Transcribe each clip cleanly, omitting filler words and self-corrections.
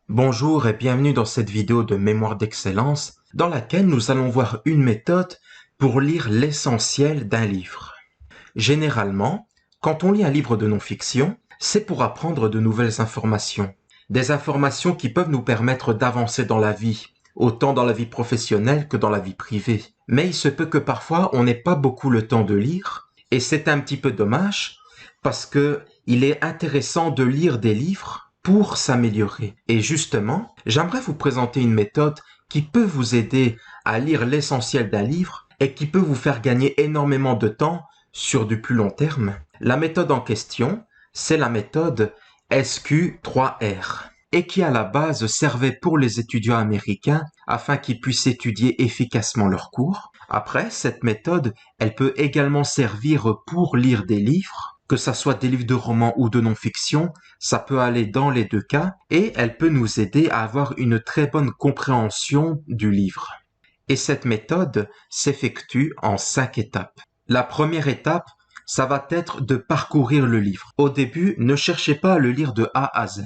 Bonjour et bienvenue dans cette vidéo de mémoire d'excellence dans laquelle nous allons voir une méthode pour lire l'essentiel d'un livre. Généralement, quand on lit un livre de non-fiction, c'est pour apprendre de nouvelles informations. Des informations qui peuvent nous permettre d'avancer dans la vie, autant dans la vie professionnelle que dans la vie privée. Mais il se peut que parfois on n'ait pas beaucoup le temps de lire et c'est un petit peu dommage parce que il est intéressant de lire des livres pour s'améliorer. Et justement, j'aimerais vous présenter une méthode qui peut vous aider à lire l'essentiel d'un livre et qui peut vous faire gagner énormément de temps sur du plus long terme. La méthode en question, c'est la méthode SQ3R et qui à la base servait pour les étudiants américains afin qu'ils puissent étudier efficacement leurs cours. Après, cette méthode, elle peut également servir pour lire des livres, que ça soit des livres de romans ou de non-fiction, ça peut aller dans les deux cas et elle peut nous aider à avoir une très bonne compréhension du livre. Et cette méthode s'effectue en 5 étapes. La première étape, ça va être de parcourir le livre. Au début, ne cherchez pas à le lire de A à Z.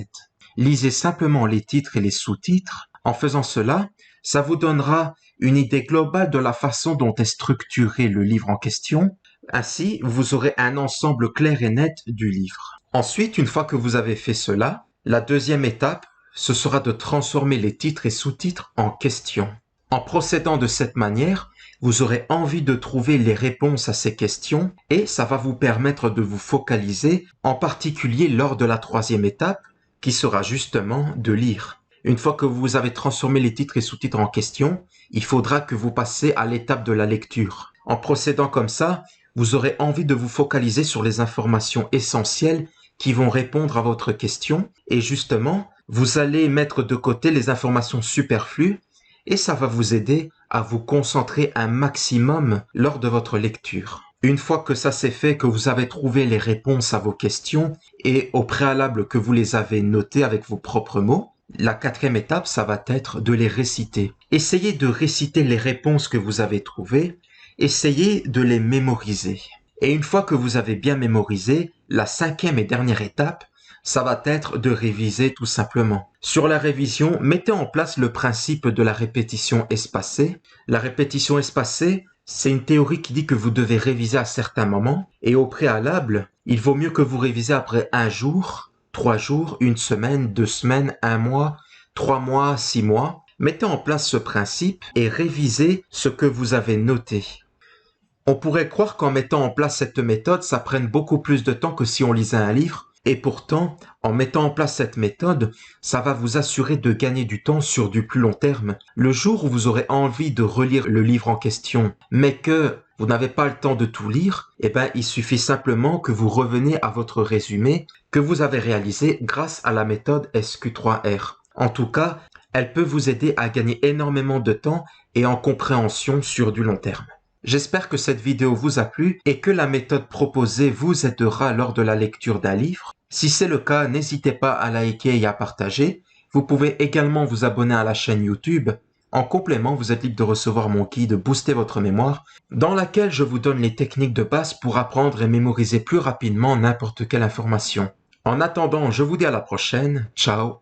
Lisez simplement les titres et les sous-titres. En faisant cela, ça vous donnera une idée globale de la façon dont est structuré le livre en question. Ainsi, vous aurez un ensemble clair et net du livre. Ensuite, une fois que vous avez fait cela, la deuxième étape, ce sera de transformer les titres et sous-titres en questions. En procédant de cette manière, vous aurez envie de trouver les réponses à ces questions et ça va vous permettre de vous focaliser, en particulier lors de la troisième étape, qui sera justement de lire. Une fois que vous avez transformé les titres et sous-titres en questions, il faudra que vous passiez à l'étape de la lecture. En procédant comme ça, vous aurez envie de vous focaliser sur les informations essentielles qui vont répondre à votre question et justement, vous allez mettre de côté les informations superflues et ça va vous aider à vous concentrer un maximum lors de votre lecture. Une fois que ça c'est fait, que vous avez trouvé les réponses à vos questions et au préalable que vous les avez notées avec vos propres mots, la quatrième étape, ça va être de les réciter. Essayez de réciter les réponses que vous avez trouvées, essayez de les mémoriser. Et une fois que vous avez bien mémorisé, la cinquième et dernière étape, ça va être de réviser tout simplement. Sur la révision, mettez en place le principe de la répétition espacée. La répétition espacée, c'est une théorie qui dit que vous devez réviser à certains moments et au préalable, il vaut mieux que vous révisez après un jour, 3 jours, une semaine, 2 semaines, un mois, 3 mois, 6 mois. Mettez en place ce principe et révisez ce que vous avez noté. On pourrait croire qu'en mettant en place cette méthode, ça prenne beaucoup plus de temps que si on lisait un livre. Et pourtant, en mettant en place cette méthode, ça va vous assurer de gagner du temps sur du plus long terme. Le jour où vous aurez envie de relire le livre en question, mais que vous n'avez pas le temps de tout lire, eh ben, il suffit simplement que vous reveniez à votre résumé que vous avez réalisé grâce à la méthode SQ3R. En tout cas, elle peut vous aider à gagner énormément de temps et en compréhension sur du long terme. J'espère que cette vidéo vous a plu et que la méthode proposée vous aidera lors de la lecture d'un livre. Si c'est le cas, n'hésitez pas à liker et à partager. Vous pouvez également vous abonner à la chaîne YouTube. En complément, vous êtes libre de recevoir mon guide Booster votre mémoire, dans laquelle je vous donne les techniques de base pour apprendre et mémoriser plus rapidement n'importe quelle information. En attendant, je vous dis à la prochaine. Ciao!